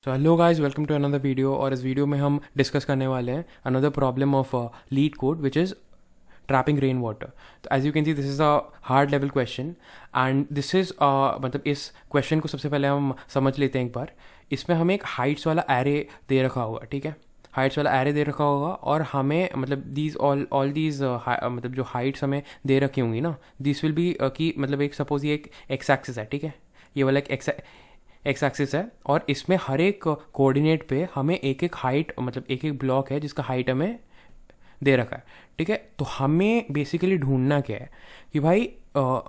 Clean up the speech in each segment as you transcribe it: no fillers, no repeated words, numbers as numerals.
So hello guys, welcome to another video. और इस video में हम डिस्कस करने वाले हैं another problem of LeetCode which is trapping rain water. तो as you can see this is a hard level question and this is मतलब इस क्वेश्चन को सबसे पहले हम समझ लेते हैं एक बार। इसमें हमें एक हाइट्स वाला एरे दे रखा होगा, ठीक है। हाइट्स वाला एरे दे रखा होगा और हमें मतलब दीज ऑल दीज मतलब जो हाइट्स हमें दे रखी होंगी ना, दिस विल बी कि मतलब एक सपोज ये एक एक्स एक्सिस है, ठीक है। ये वाला एक एक्स एक्सिस है और इसमें हर एक कोऑर्डिनेट पे हमें एक एक हाइट मतलब एक एक ब्लॉक है जिसका हाइट हमें दे रखा है, ठीक है। तो हमें बेसिकली ढूंढना क्या है कि भाई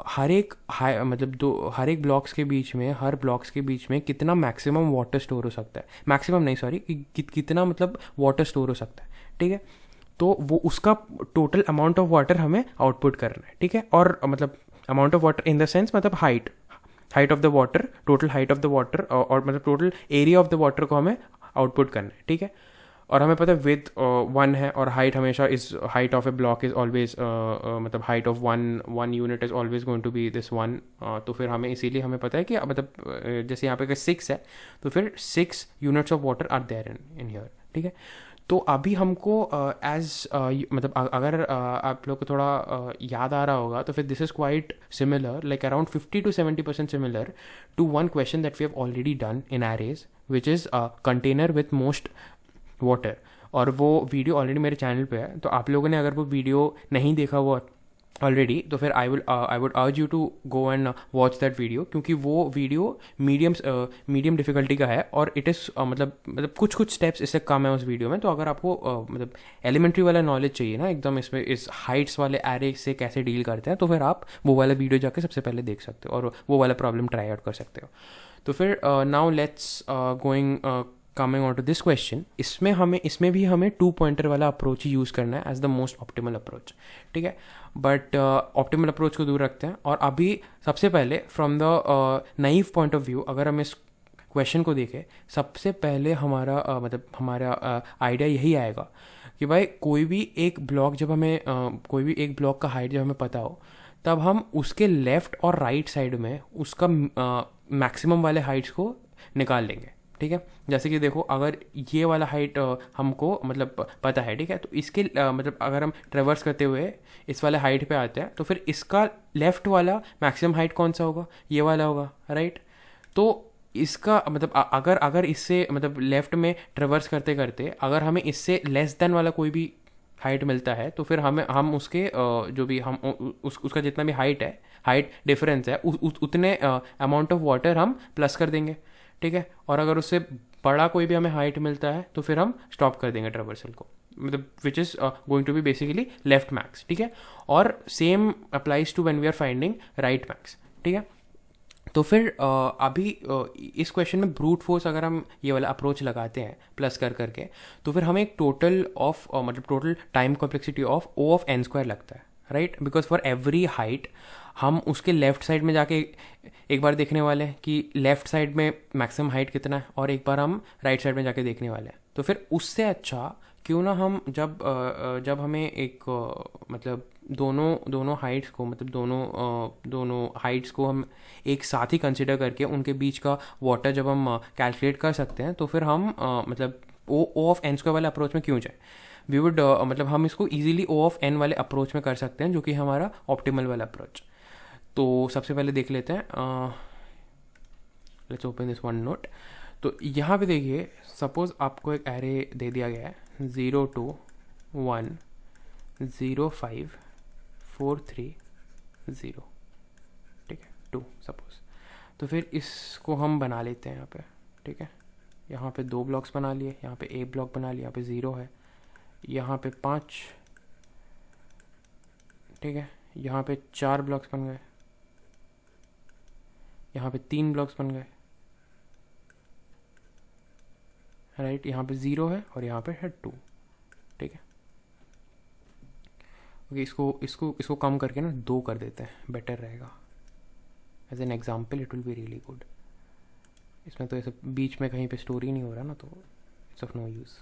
हर एक मतलब हर एक ब्लॉक्स के बीच में, हर ब्लॉक्स के बीच में कितना मैक्सिमम वाटर स्टोर हो सकता है। मैक्सिमम नहीं, सॉरी, कितना मतलब वाटर स्टोर हो सकता है, ठीक है। तो वो उसका टोटल अमाउंट ऑफ वाटर हमें आउटपुट करना है, ठीक है। और मतलब amount of water in the sense मतलब height of the water, total height of the water और मतलब total area of the water को हमें आउटपुट करना है, ठीक है। और हमें पता है विथ वन है और हाइट हमेशा is height of a block is always मतलब height of one unit is always going to be this one. तो फिर हमें इसीलिए हमें पता है कि मतलब जैसे यहाँ पे अगर 6 है तो फिर 6 units of water are there in here, ठीक है। तो अभी हमको मतलब अगर आप लोग को थोड़ा याद आ रहा होगा तो फिर this is quite similar, like around 50 to 70% similar to one question that we have already done in arrays which is container with most water. और वो वीडियो ऑलरेडी मेरे चैनल पे है, तो आप लोगों ने अगर वो वीडियो नहीं देखा हुआ ऑलरेडी तो फिर I would urge you to go and watch that video, क्योंकि वो वीडियो मीडियम डिफिकल्टी का है और इट इज़ मतलब कुछ कुछ स्टेप्स इससे कम है उस वीडियो में। तो अगर आपको मतलब एलिमेंट्री वाला नॉलेज चाहिए ना एकदम इसमें, इस हाइट्स वाले एरे से कैसे डील करते हैं, तो फिर आप वो वाला वीडियो जाके सबसे पहले देख सकते हो और वो वाला प्रॉब्लम ट्राई आउट कर सकते हो। तो फिर now let's going coming on to this question. इसमें भी हमें 2 पॉइंटर वाला अप्रोच ही यूज़ करना है as the most optimal approach, ठीक है। बट ऑप्टिमल अप्रोच को दूर रखते हैं और अभी सबसे पहले from the naive point of view अगर हम इस क्वेश्चन को देखें, सबसे पहले हमारा मतलब हमारा आइडिया यही आएगा कि भाई कोई भी एक ब्लॉक जब हमें कोई भी एक ब्लॉक का हाइट जब हमें पता हो, तब हम उसके लेफ्ट और राइट साइड में उसका मैक्सिमम वाले हाइट्स को निकाल लेंगे, ठीक है। जैसे कि देखो, अगर ये वाला हाइट हमको मतलब पता है, ठीक है, तो इसके मतलब अगर हम ट्रेवर्स करते हुए इस वाले हाइट पे आते हैं तो फिर इसका लेफ्ट वाला मैक्सिमम हाइट कौन सा होगा, ये वाला होगा, राइट। तो इसका मतलब अगर इससे मतलब लेफ्ट में ट्रेवर्स करते करते अगर हमें इससे लेस देन वाला कोई भी हाइट मिलता है तो फिर हम उसके जो भी हम उसका जितना भी हाइट डिफरेंस है उतने अमाउंट ऑफ वाटर हम प्लस कर देंगे, ठीक है। और अगर उससे बड़ा कोई भी हमें हाइट मिलता है तो फिर हम स्टॉप कर देंगे ट्रेवर्सल को, मतलब which is going to be basically left max, ठीक है। और same applies to when we are finding right max, ठीक है। तो फिर अभी इस क्वेश्चन में ब्रूट फोर्स अगर हम ये वाला अप्रोच लगाते हैं प्लस कर करके, तो फिर हमें एक टोटल ऑफ मतलब total time complexity of O of n square लगता है, right. Because for every height हम उसके लेफ्ट साइड में जाके एक बार देखने वाले हैं कि लेफ्ट साइड में मैक्सिमम हाइट कितना है और एक बार हम राइट साइड में जाके देखने वाले हैं। तो फिर उससे अच्छा क्यों ना हम जब हमें एक मतलब दोनों हाइट्स को मतलब दोनों हाइट्स को हम एक साथ ही कंसिडर करके उनके बीच का वाटर जब हम कैलकुलेट कर सकते हैं, तो फिर हम मतलब O ऑफ n स्क्वायर वाले अप्रोच में क्यों जाए। वी वुड मतलब हम इसको इजीली O ऑफ n वाले अप्रोच में कर सकते हैं, जो कि हमारा ऑप्टिमल वाला अप्रोच। तो सबसे पहले देख लेते हैं, let's open this one note. तो यहाँ पे देखिए, सपोज आपको एक एरे दे दिया गया है 0 2 1 0 5 4 3 0, ठीक है, 2 सपोज। तो फिर इसको हम बना लेते हैं यहाँ पे, ठीक है। यहाँ पे 2 ब्लॉक्स बना लिए, यहाँ पे एक ब्लॉक बना लिया, यहाँ पे 0 है, यहाँ पे 5, ठीक है। यहाँ पे 4 ब्लॉक्स बन गए, यहाँ पे 3 ब्लॉक्स बन गए, राइट। यहाँ पे 0 है और यहाँ पे है 2, ठीक है। ओके, इसको कम करके ना 2 कर देते हैं, बेटर रहेगा। As an example it will be really good. इसमें तो ऐसे बीच में कहीं पे स्टोरी नहीं हो रहा ना, तो इट्स ऑफ नो यूज़।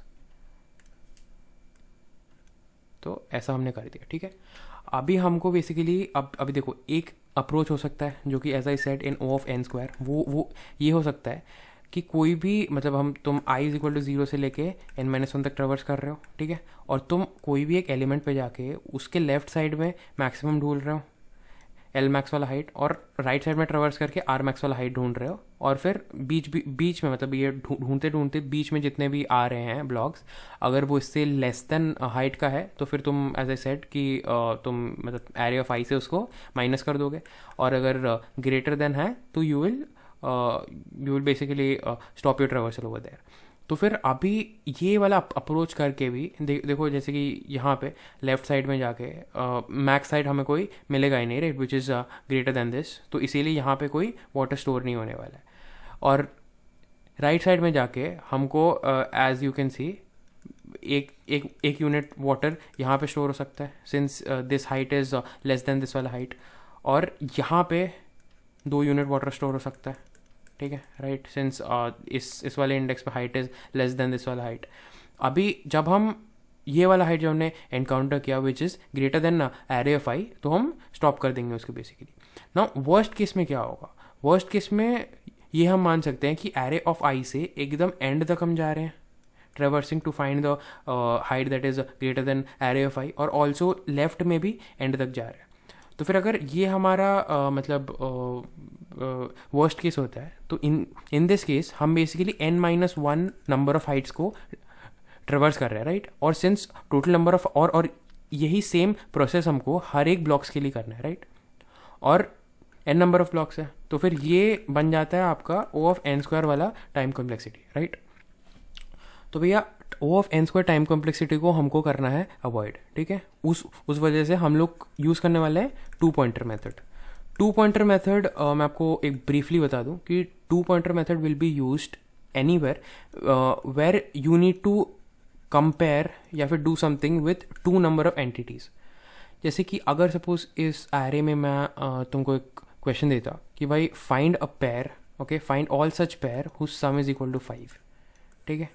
तो ऐसा हमने कर दिया, ठीक है। अभी हमको बेसिकली अभी देखो, एक अप्रोच हो सकता है जो कि as I said in O of n square, वो ये हो सकता है कि कोई भी मतलब तुम i इज इक्वल टू 0 से लेके n-1 तक ट्रेवर्स कर रहे हो, ठीक है, और तुम कोई भी एक एलिमेंट पे जाके उसके लेफ्ट साइड में मैक्सिमम ढूंढ रहे हो, एल मैक्स वाला हाइट, और राइट साइड में ट्रेवर्स करके आर मैक्स वाला हाइट ढूंढ रहे हो, और फिर बीच में मतलब ये ढूंढते ढूंढते बीच में जितने भी आ रहे हैं ब्लॉक्स, अगर वो इससे लेस देन हाइट का है तो फिर तुम एज ए सेट कि तुम मतलब एरे ऑफ आई से उसको माइनस कर दोगे, और अगर ग्रेटर देन है तो you will basically stop your traversal over there. तो फिर अभी ये वाला अप्रोच करके भी देखो, जैसे कि यहाँ पे लेफ्ट साइड में जाके मैक्स साइड हमें कोई मिलेगा ही नहीं, right, which is greater then this, तो इसीलिए यहाँ पे कोई वाटर स्टोर नहीं होने वाला है। और राइट साइड में जाके हमको एज यू कैन सी एक यूनिट वाटर यहाँ पे स्टोर हो सकता है, since this height is less than this वाला हाइट, और यहाँ पे 2 यूनिट वाटर स्टोर हो सकता है, ठीक है, राइट, सिंस इस वाले इंडेक्स पे height is less than this वाला हाइट। अभी जब हम ये वाला हाइट जब हमने एनकाउंटर किया which is greater than array of I, तो हम स्टॉप कर देंगे उसके बेसिकली। नाउ वर्स्ट केस में क्या होगा? वर्स्ट केस में ये हम मान सकते हैं कि एरे ऑफ आई से एकदम एंड तक हम जा रहे हैं, traversing to find the height that is greater than array of I, और ऑल्सो लेफ्ट में भी एंड तक जा रहे हैं। तो फिर अगर ये हमारा मतलब वर्स्ट केस होता है, तो इन दिस केस हम basically n-1 number of Heights को ट्रेवर्स कर रहे हैं, राइट, और सिंस टोटल नंबर ऑफ और यही सेम प्रोसेस हमको हर एक ब्लॉक्स के लिए करना है, राइट, और n नंबर ऑफ ब्लॉक्स है, तो फिर ये बन जाता है आपका O ऑफ n² वाला टाइम कॉम्प्लेक्सिटी, राइट। तो भैया O of n² time complexity को हमको करना है अवॉइड, ठीक है, उस वजह से हम लोग यूज़ करने वाले हैं 2 पॉइंटर मेथड। 2 पॉइंटर मेथड मैं आपको एक ब्रीफली बता दूं कि 2 pointer method will be used anywhere where you need to compare या फिर do something with 2 number of entities. जैसे कि अगर सपोज इस एरे में मैं तुमको एक क्वेश्चन देता कि भाई find a pair, okay, find all such pair whose sum is equal to 5, ठीक है,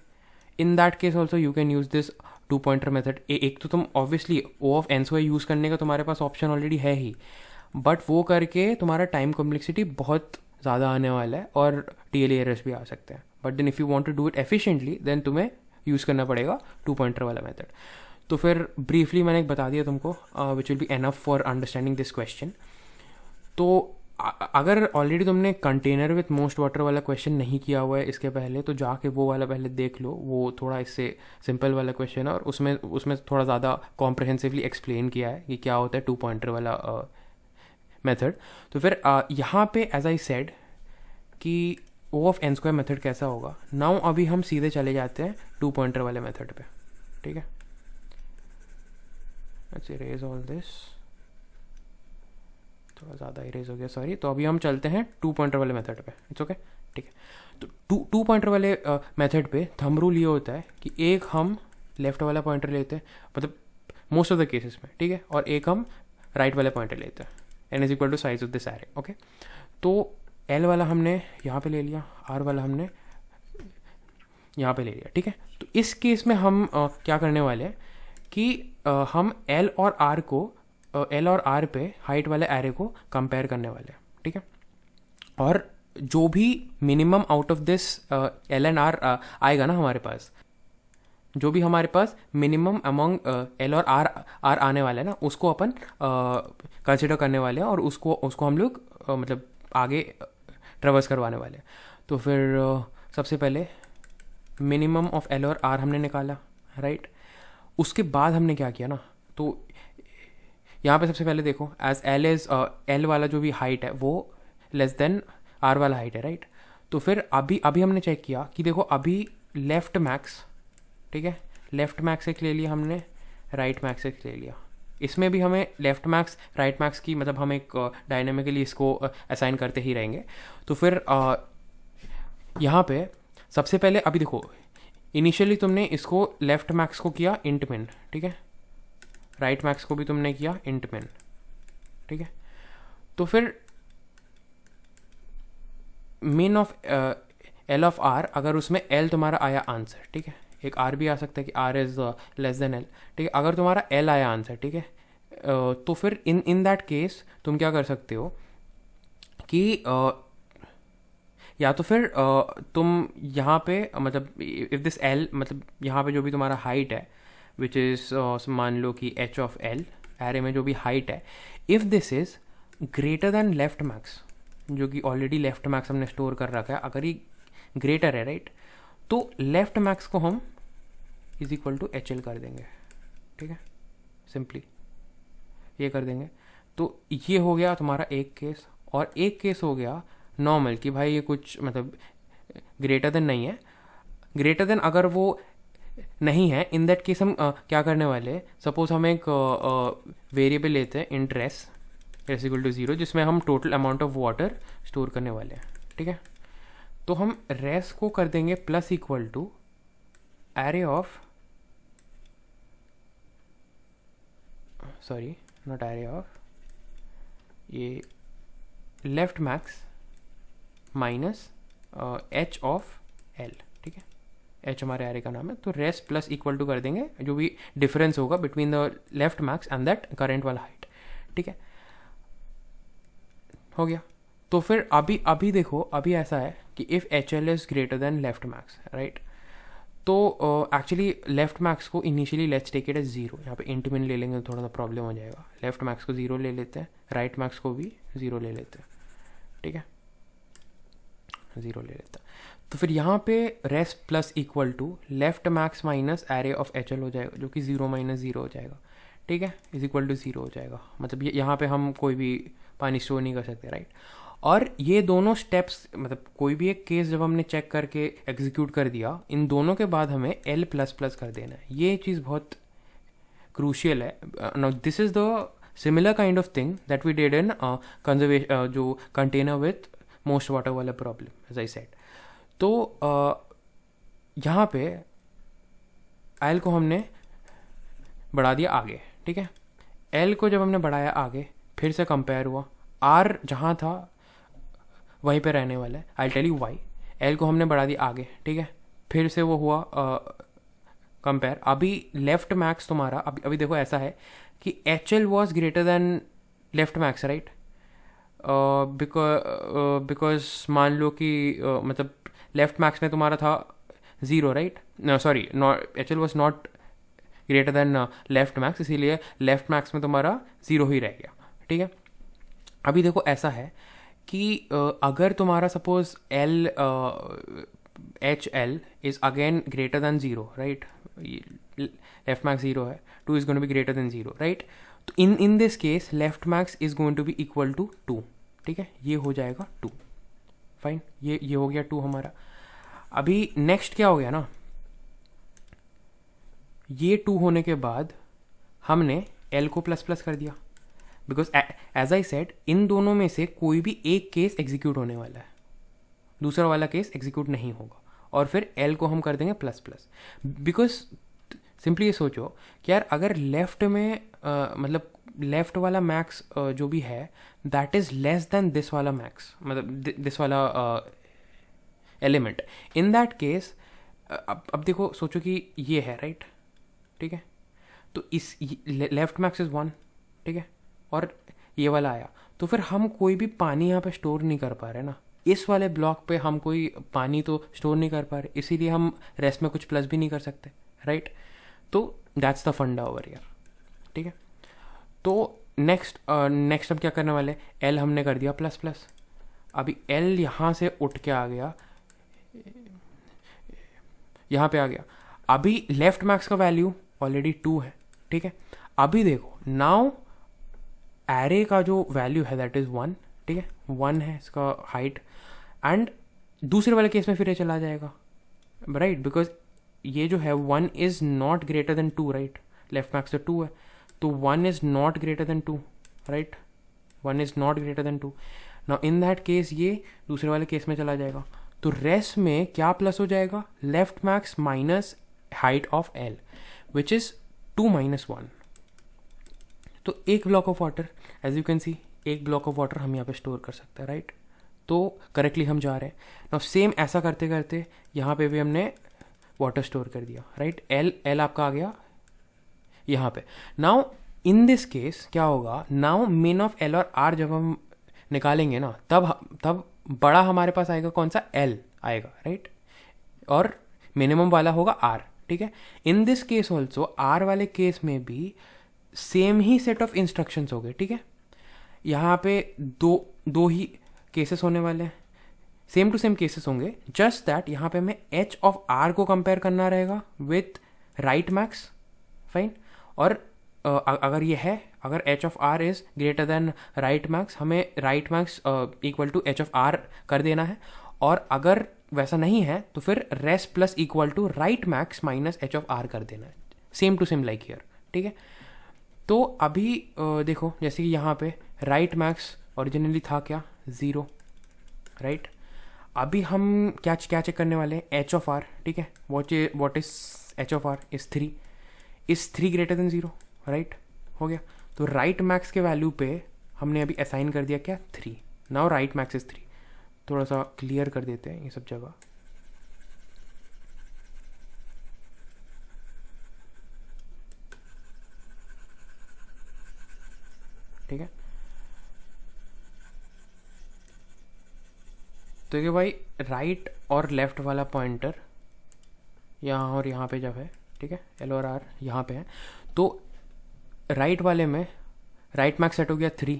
in that case also you can use this 2 pointer method. एक तो तुम obviously O of n² use करने का तुम्हारे पास ऑप्शन ऑलरेडी है ही, बट वो करके तुम्हारा टाइम कॉम्प्लेक्सिटी बहुत ज़्यादा आने वाला है और TLE एरर्स भी आ सकते हैं। But then if you want to do it efficiently then तुम्हें यूज़ करना पड़ेगा 2 पॉइंटर वाला मेथड। तो फिर ब्रीफली मैंने एक बता दिया तुमको which will be enough for understanding this question. तो अगर ऑलरेडी तुमने कंटेनर विथ मोस्ट वाटर वाला क्वेश्चन नहीं किया हुआ है इसके पहले, तो जाके वो वाला पहले देख लो, वो थोड़ा इससे सिंपल वाला क्वेश्चन है और उसमें थोड़ा ज़्यादा कॉम्प्रहेंसिवली एक्सप्लेन किया है कि क्या होता है 2 पॉइंटर वाला मेथड। तो फिर यहाँ पे एज आई सेड कि O ऑफ n² मेथड कैसा होगा। नाउ अभी हम सीधे चले जाते हैं 2 पॉइंटर वाले मेथड पे, ठीक है, लेट्स इरेज ऑल दिस, थोड़ा ज़्यादा इरेज हो गया, सॉरी। तो अभी हम चलते हैं 2 पॉइंटर वाले मेथड पे, इट्स ओके, ठीक है। तो 2 पॉइंटर वाले मेथड पे थंब रूल ये होता है कि एक हम लेफ्ट वाला पॉइंटर लेते हैं, मतलब मोस्ट ऑफ द केसेस में, ठीक है, और एक हम राइट वाला पॉइंटर लेते हैं, n is equal to size of this array, okay. तो L वाला हमने यहाँ पे ले लिया, R वाला हमने यहाँ पे ले लिया, ठीक है। तो इस केस में हम क्या करने वाले हैं कि हम L और R पे हाइट वाले एरे को कंपेयर करने वाले हैं, ठीक है, और जो भी minimum out of this L and R आएगा ना हमारे पास, जो भी हमारे पास मिनिमम अमॉन्ग L और R आने वाला है ना, उसको अपन कंसिडर करने वाले हैं और उसको हम लोग मतलब आगे ट्रेवर्स करवाने वाले हैं। तो फिर सबसे पहले मिनिमम ऑफ L और R हमने निकाला, राइट। उसके बाद हमने क्या किया ना, तो यहाँ पे सबसे पहले देखो एज L वाला जो भी हाइट है वो लेस देन R वाला हाइट है, राइट। तो फिर अभी हमने चेक किया कि देखो अभी लेफ्ट मैक्स, ठीक है, लेफ्ट मैक्स एक ले लिया हमने, राइट मैक्स एक ले लिया। इसमें भी हमें लेफ्ट मैक्स राइट मैक्स की मतलब हम एक डायनेमिकली इसको असाइन करते ही रहेंगे। तो फिर यहाँ पे सबसे पहले अभी देखो इनिशियली तुमने इसको लेफ्ट मैक्स को किया इंट मिन, ठीक है, राइट मैक्स को भी तुमने किया इंट मिन, ठीक है। तो फिर मिन ऑफ L ऑफ R, अगर उसमें L तुम्हारा आया आंसर, ठीक है, एक R भी आ सकता है कि R is less than L, ठीक है, अगर तुम्हारा L आया आंसर, ठीक है, तो फिर इन दैट केस तुम क्या कर सकते हो कि या तो फिर तुम यहाँ पे मतलब इफ़ दिस एल, मतलब यहाँ पे जो भी तुम्हारा हाइट है विच इज़ मान लो कि एच ऑफ एल, एरे में जो भी हाइट है, if this is greater than left max, जो कि ऑलरेडी लेफ्ट मैक्स हमने स्टोर कर रखा है, अगर ये ग्रेटर है राइट, तो लेफ्ट मैक्स को हम is equal to H L कर देंगे, ठीक है, सिंपली ये कर देंगे। तो ये हो गया तुम्हारा एक केस, और एक केस हो गया नॉर्मल कि भाई ये कुछ मतलब ग्रेटर देन नहीं है। ग्रेटर देन अगर वो नहीं है, इन दैट केस हम क्या करने वाले, सपोज हम एक वेरिएबल लेते हैं int res is equal to 0, जिसमें हम total amount of water store करने वाले हैं, ठीक है। तो हम रेस को कर देंगे plus equal to array of, sorry not array of, ये left max minus H of L, ठीक है, एच हमारे एरे का नाम है। तो रेस प्लस इक्वल टू कर देंगे जो भी डिफरेंस होगा between the left max and that current वाला हाइट, ठीक है, हो गया। तो फिर अभी देखो, अभी ऐसा है कि if H L is greater than left max right, तो एक्चुअली लेफ्ट मैक्स को initially let's take it as 0, यहाँ पे इंट मिन ले लेंगे तो थोड़ा सा प्रॉब्लम हो जाएगा। लेफ्ट मैक्स को 0 ले लेते हैं, राइट मैक्स को भी 0 ले लेते हैं, ठीक है, 0 ले लेते हैं। तो फिर यहाँ पे res plus equal to left max minus array of H L हो जाएगा, जो कि 0 माइनस 0 हो जाएगा, ठीक है, इज इक्वल टू 0 हो जाएगा। मतलब यहाँ पे हम कोई भी पानी स्टोर नहीं कर सकते राइट। और ये दोनों स्टेप्स, मतलब कोई भी एक केस जब हमने चेक करके एग्जीक्यूट कर दिया, इन दोनों के बाद हमें एल प्लस प्लस कर देना है। ये चीज़ बहुत क्रूशियल है। Now this is the similar kind of thing that we did in conservation, जो कंटेनर विथ मोस्ट वाटर वाला प्रॉब्लम एज आई सेड। तो यहाँ पे एल को हमने बढ़ा दिया आगे, ठीक है। एल को जब हमने बढ़ाया आगे, फिर से कंपेयर हुआ, आर जहाँ था वहीं पे रहने वाला है, I tell you why. L को हमने बढ़ा दिया आगे, ठीक है, फिर से वो हुआ कंपेयर। अभी लेफ्ट मैक्स तुम्हारा अभी देखो ऐसा है कि H L was greater than left max right, because मान लो कि मतलब लेफ्ट मैक्स में तुम्हारा था 0 right, sorry H L was not greater than left max, इसीलिए लेफ्ट मैक्स में तुम्हारा 0 ही रह गया, ठीक है। अभी देखो ऐसा है कि अगर तुम्हारा suppose L H L is again greater than 0 right, left max 0 है, 2 is going to be greater than 0 right. तो in this case left max is going to be equal to 2, ठीक है, ये हो जाएगा 2, फाइन, ये हो गया 2 हमारा। अभी नेक्स्ट क्या हो गया ना, ये 2 होने के बाद हमने एल को प्लस प्लस कर दिया, बिकॉज एज आई सेड इन दोनों में से कोई भी एक केस एग्जीक्यूट होने वाला है, दूसरा वाला केस एग्जीक्यूट नहीं होगा। और फिर एल को हम कर देंगे प्लस प्लस, बिकॉज सिंपली ये सोचो कि यार अगर लेफ्ट में मतलब लेफ्ट वाला मैक्स जो भी है that is less than this वाला मैक्स, मतलब दिस वाला एलिमेंट, इन दैट केस अब देखो सोचो कि ये है राइट, ठीक है, तो इस लेफ्ट मैक्स इज 1, ठीक है, और ये वाला आया, तो फिर हम कोई भी पानी यहाँ पे स्टोर नहीं कर पा रहे ना, इस वाले ब्लॉक पे हम कोई पानी तो स्टोर नहीं कर पा रहे, इसीलिए हम रेस्ट में कुछ प्लस भी नहीं कर सकते राइट। तो दैट्स द फंडा ओवर हियर, ठीक है। तो नेक्स्ट अब क्या करने वाले, एल हमने कर दिया प्लस प्लस, अभी एल यहाँ से उठ के आ गया, यहाँ पे आ गया। अभी लेफ्ट मैक्स का वैल्यू ऑलरेडी 2 है, ठीक है। अभी देखो नाउ एरे का जो वैल्यू है दैट इज 1, ठीक है, 1 है इसका हाइट, एंड दूसरे वाले केस में फिर ये चला जाएगा राइट, बिकॉज ये जो है 1 is not greater than 2 right, left max से 2 है, तो 1 is not greater than 2 right, 1 is not greater than 2। Now in that case ये दूसरे वाले केस में चला जाएगा, तो रेस्ट में क्या प्लस हो जाएगा, left max minus height of L which is 2 minus 1। तो एक block of water, as you can see एक ब्लॉक ऑफ वाटर हम यहाँ पे स्टोर कर सकते हैं राइट, तो करेक्टली हम जा रहे हैं। नाउ सेम ऐसा करते करते यहाँ पे भी हमने वाटर स्टोर कर दिया राइट, एल आपका आ गया यहाँ पे। नाउ इन दिस केस क्या होगा, नाउ मेन ऑफ एल और आर जब हम निकालेंगे ना, तब बड़ा हमारे पास आएगा कौन सा, एल आएगा, राइट, और मिनिमम वाला होगा आर, ठीक है। In this case also R वाले केस में भी सेम ही सेट ऑफ इंस्ट्रक्शंस हो गए, ठीक है। यहाँ पे दो ही केसेस होने वाले हैं, सेम टू सेम केसेस होंगे, जस्ट दैट यहाँ पे हमें एच ऑफ आर को कंपेयर करना रहेगा विथ राइट मैक्स, फाइन। और अगर ये है, अगर H of R is greater than right max, हमें right max equal to H of R कर देना है, और अगर वैसा नहीं है तो फिर res plus equal to right max minus H of R कर देना है, same to same like here, ठीक है। तो अभी देखो, जैसे कि यहाँ पे राइट मैक्स ओरिजिनली था क्या, 0, राइट। अभी हम क्या चेक करने वाले हैं, एच ऑफ आर, ठीक है। What is H of R is 3, is 3 greater than 0, right, हो गया। तो राइट मैक्स के वैल्यू पे हमने अभी असाइन कर दिया क्या, 3। Now right max is 3। थोड़ा सा क्लियर कर देते हैं ये सब जगह, ठीक है। तो ये भाई राइट और लेफ्ट वाला पॉइंटर यहाँ और यहाँ पे जब है, ठीक है, एल और आर यहाँ पे है, तो राइट वाले में राइट मैक्स सेट हो गया 3,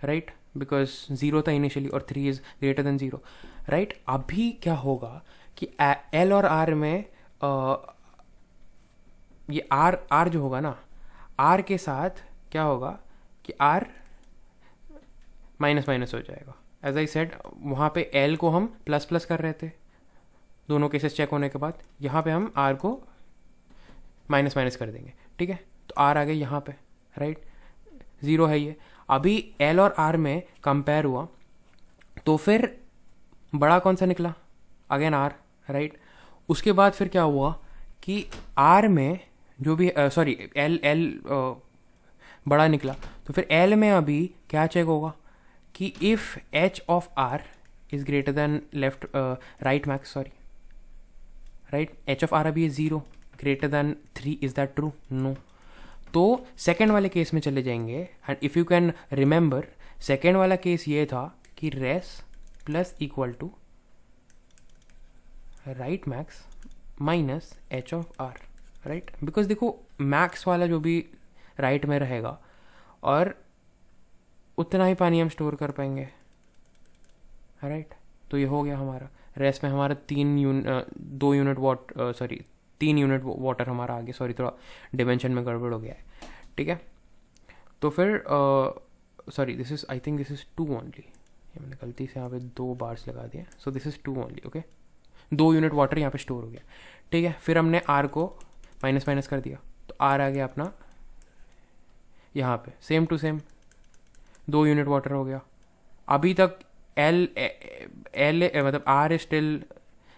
राइट, बिकॉज 0 था इनिशियली और 3 इज ग्रेटर देन 0, राइट। अभी क्या होगा कि एल और आर में ये आर जो होगा ना, आर के साथ क्या होगा कि आर माइनस माइनस हो जाएगा। एज आई सेड, वहाँ पे एल को हम प्लस प्लस कर रहे थे दोनों केसेस चेक होने के बाद, यहाँ पे हम आर को माइनस माइनस कर देंगे, ठीक है। तो आर आ गया यहाँ पे, राइट, 0 है ये। अभी एल और आर में कंपेयर हुआ तो फिर बड़ा कौन सा निकला, अगेन आर, राइट। उसके बाद फिर क्या हुआ कि आर में जो भी सॉरी एल बड़ा निकला, तो फिर एल में अभी क्या चेक होगा कि if H of R is greater than left right max, sorry right, H of R अभी है 0, greater than 3, is that true, no. तो सेकेंड वाले केस में चले जाएंगे, and if you can remember, second वाला केस ये था कि res plus equal to right max minus H of R, right, because देखो मैक्स वाला जो भी राइट में रहेगा और उतना ही पानी हम स्टोर कर पाएंगे, राइट। तो ये हो गया हमारा, रेस में हमारा 3 यूनिट वाटर हमारा आ गया, सॉरी थोड़ा डिमेंशन में गड़बड़ हो गया है, ठीक है। तो फिर sorry this is, I think this is 2 only, ये मैंने गलती से यहाँ पे 2 बार्स लगा दिए, so this is 2 only, okay. 2 unit water यहाँ पे स्टोर हो गया, ठीक है। फिर हमने आर को माइनस माइनस कर दिया, तो आर आ गया अपना यहाँ पे, same to same 2 unit water हो गया। अभी तक एल मतलब R is still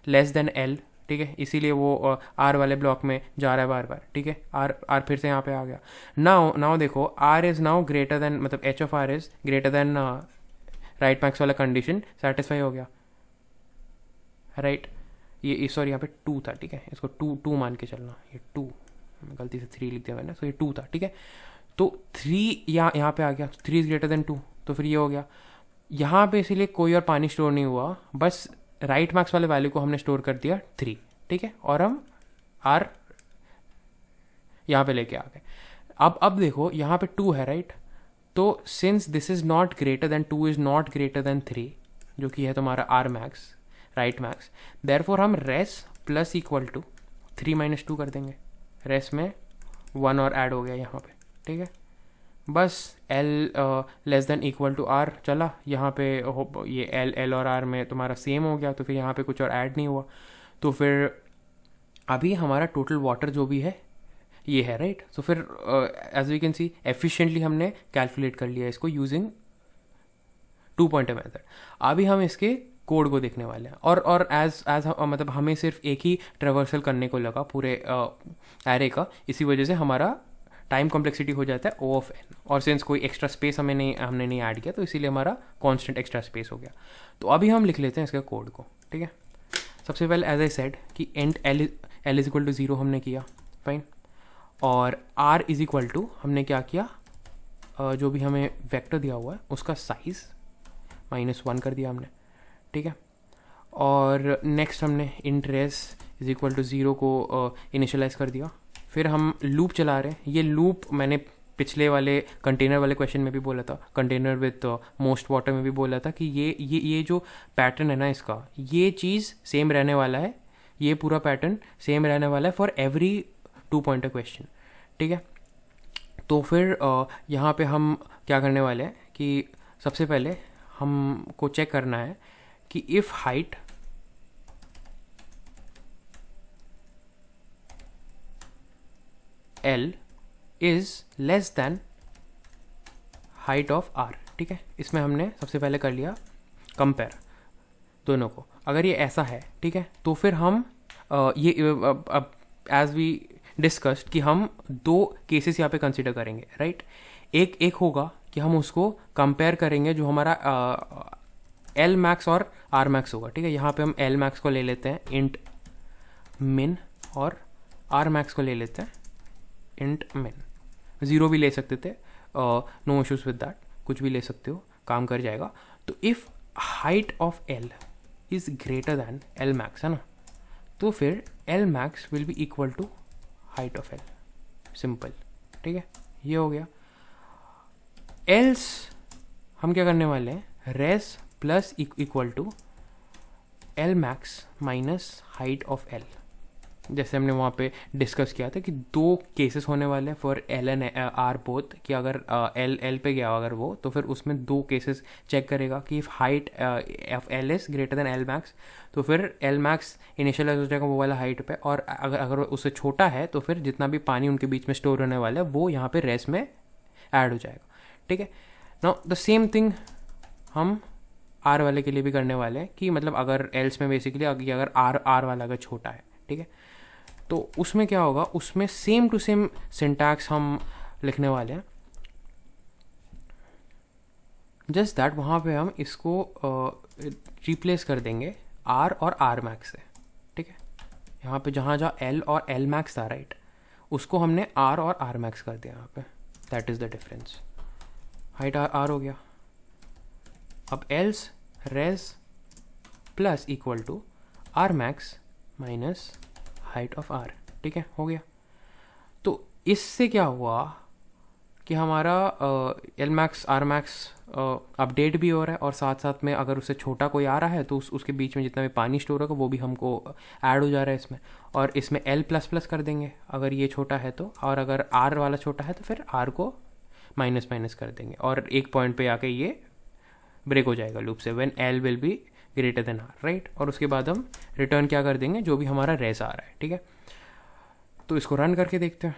less than L, ठीक है, इसीलिए वो आर वाले ब्लॉक में जा रहा है बार बार, ठीक है। आर फिर से यहाँ पे आ गया। नाउ देखो R is now greater than, मतलब H of R is greater than right max वाला कंडीशन सेटिस्फाई हो गया, राइट। ये सॉरी यहाँ पे 2 था, ठीक है, इसको 2 मान के चलना, ये 2 गलती से 3 लिख दिया मैंने, सो ये 2 था, ठीक है। तो 3 यहाँ पे आ गया, 3 इज ग्रेटर देन 2, तो फिर ये हो गया। यहाँ पे इसीलिए कोई और पानी स्टोर नहीं हुआ, बस राइट मैक्स वाले वैल्यू को हमने स्टोर कर दिया 3, ठीक है, और हम आर यहाँ पे लेके आ गए। अब देखो यहाँ पे 2 है, राइट। तो since this is not greater than 2 is not greater than 3, जो कि है तुम्हारा R max, right max, therefore हम res plus equal to 3 minus 2 कर देंगे। रेस में 1 और ऐड हो गया यहाँ पे, ठीक है। बस L less than equal to R चला, यहाँ पे ये एल और आर में तुम्हारा सेम हो गया, तो फिर यहाँ पे कुछ और ऐड नहीं हुआ। तो फिर अभी हमारा टोटल वाटर जो भी है ये है, राइट। तो फिर as we can see efficiently हमने कैलकुलेट कर लिया इसको यूजिंग 2 पॉइंटर मेथड। अभी हम इसके कोड को देखने वाले हैं, और एज मतलब हमें सिर्फ एक ही ट्रेवर्सल करने को लगा पूरे एरे का, इसी वजह से हमारा टाइम कॉम्प्लेक्सिटी हो जाता है O ऑफ n, और सिंस कोई एक्स्ट्रा स्पेस हमने नहीं ऐड किया, तो इसीलिए हमारा कांस्टेंट एक्स्ट्रा स्पेस हो गया। तो अभी हम लिख लेते हैं इसके कोड को, ठीक है। सबसे पहले एज आई सेड कि and L is equal to 0 हमने किया, फाइन, और आर इज इक्वल टू हमने क्या किया, जो भी हमें वेक्टर दिया हुआ है उसका साइज -1 कर दिया हमने, ठीक है। और नेक्स्ट हमने int res is equal to 0 को इनिशियलाइज कर दिया। फिर हम लूप चला रहे हैं। ये लूप मैंने पिछले वाले कंटेनर वाले क्वेश्चन में भी बोला था, कंटेनर विथ मोस्ट वाटर में भी बोला था कि ये जो पैटर्न है ना इसका, ये चीज़ सेम रहने वाला है, ये पूरा पैटर्न सेम रहने वाला है फॉर एवरी 2 पॉइंटर क्वेश्चन, ठीक है। तो फिर यहाँ पे हम क्या करने वाले हैं कि सबसे पहले हमको चेक करना है कि if height L is less than height of R, ठीक है। इसमें हमने सबसे पहले कर लिया कंपेयर दोनों को। अगर ये ऐसा है, ठीक है, तो फिर हम ये अब एज वी डिस्कस्ड कि हम 2 केसेस यहाँ पे कंसिडर करेंगे, राइट। एक होगा कि हम उसको कंपेयर करेंगे जो हमारा L मैक्स और R मैक्स होगा, ठीक है। यहाँ पे हम L मैक्स को ले लेते हैं इंट मिन और R मैक्स को ले लेते हैं इंट मिन। 0 भी ले सकते थे, नो इश्यूज विद दैट, कुछ भी ले सकते हो, काम कर जाएगा। तो if height of L is greater than L max, है ना, तो फिर L max will be equal to height of L, simple, ठीक है। ये हो गया। एल्स हम क्या करने वाले हैं, res plus equal to L max minus height of L। जैसे हमने वहाँ पे डिस्कस किया था कि 2 केसेस होने वाले हैं for L and R both, कि अगर L पे गया अगर वो, तो फिर उसमें 2 केसेस चेक करेगा कि if height of L is greater then L max, तो फिर L मैक्स इनिशियलाइज हो जाएगा वो वाला हाइट पे, और अगर उससे छोटा है तो फिर जितना भी पानी उनके बीच में स्टोर होने वाला है वो यहाँ पे रेस में ऐड हो जाएगा, ठीक है। नाउ द सेम थिंग हम R वाले के लिए भी करने वाले हैं कि मतलब अगर एल्स में बेसिकली अगर R वाला अगर छोटा है, ठीक है, तो उसमें क्या होगा, उसमें सेम टू सेम सिंटैक्स हम लिखने वाले हैं, जस्ट दैट वहाँ पे हम इसको रिप्लेस कर देंगे R और R मैक्स से, ठीक है। यहाँ पे जहाँ L और L मैक्स था, राइट, उसको हमने R और R मैक्स कर दिया यहाँ पे, that is the difference. Height R हो गया। अब else res plus equal to R max minus height of R, ठीक है, हो गया। तो इससे क्या हुआ कि हमारा L max R max update भी हो रहा है, और साथ साथ में अगर उससे छोटा कोई आ रहा है तो उसके बीच में जितना भी पानी स्टोर होगा वो भी हमको ऐड हो जा रहा है इसमें, और इसमें L प्लस प्लस कर देंगे अगर ये छोटा है तो, और अगर R वाला छोटा है तो फिर R को माइनस माइनस कर देंगे, और एक पॉइंट पे आके ये ब्रेक हो जाएगा लूप से, when L will be greater then R, right. और उसके बाद हम रिटर्न क्या कर देंगे, जो भी हमारा रेस आ रहा है, ठीक है। तो इसको रन करके देखते हैं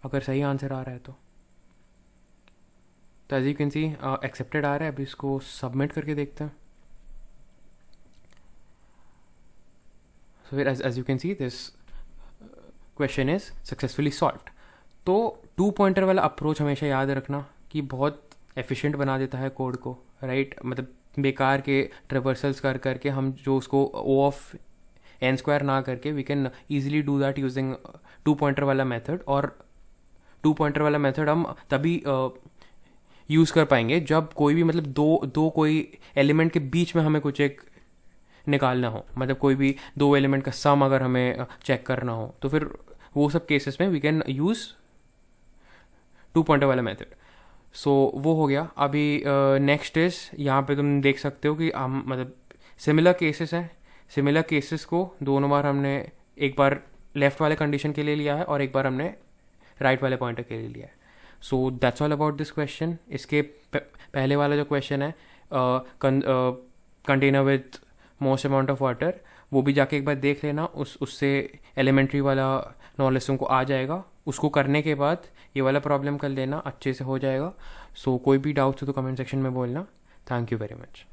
अगर सही आंसर आ रहा है तो as you can see accepted आ रहा है। अभी इसको सबमिट करके देखते हैं। सो फिर as you can see this question is successfully solved. तो 2 पॉइंटर वाला अप्रोच हमेशा याद रखना कि बहुत एफिशिएंट बना देता है कोड को, राइट। मतलब बेकार के ट्रेवर्सल्स कर करके हम जो उसको O ऑफ n² ना करके we can easily do that using 2 pointer वाला मेथड। और 2 पॉइंटर वाला मेथड हम तभी यूज़ कर पाएंगे जब कोई भी मतलब दो कोई एलिमेंट के बीच में हमें कुछ एक निकालना हो, मतलब कोई भी 2 एलिमेंट का सम अगर हमें चेक करना हो, तो फिर वो सब केसेस में वी कैन यूज़ 2 पॉइंटर वाला मेथड। सो वो हो गया। अभी नेक्स्ट इज यहाँ पे तुम देख सकते हो कि हम मतलब सिमिलर केसेस हैं। सिमिलर केसेस को 2 बार हमने एक बार लेफ्ट वाले कंडीशन के लिए लिया है और एक बार हमने राइट वाले पॉइंटर के लिए लिया है। So that's all about this question. इसके पहले वाला जो क्वेश्चन है container with most amount of water, वो भी जाके एक बार देख लेना, उससे एलिमेंट्री वाला नॉलेज तुमको आ जाएगा। उसको करने के बाद ये वाला प्रॉब्लम कर लेना, अच्छे से हो जाएगा। सो कोई भी डाउट्स हो तो कमेंट सेक्शन में बोलना। Thank you very much.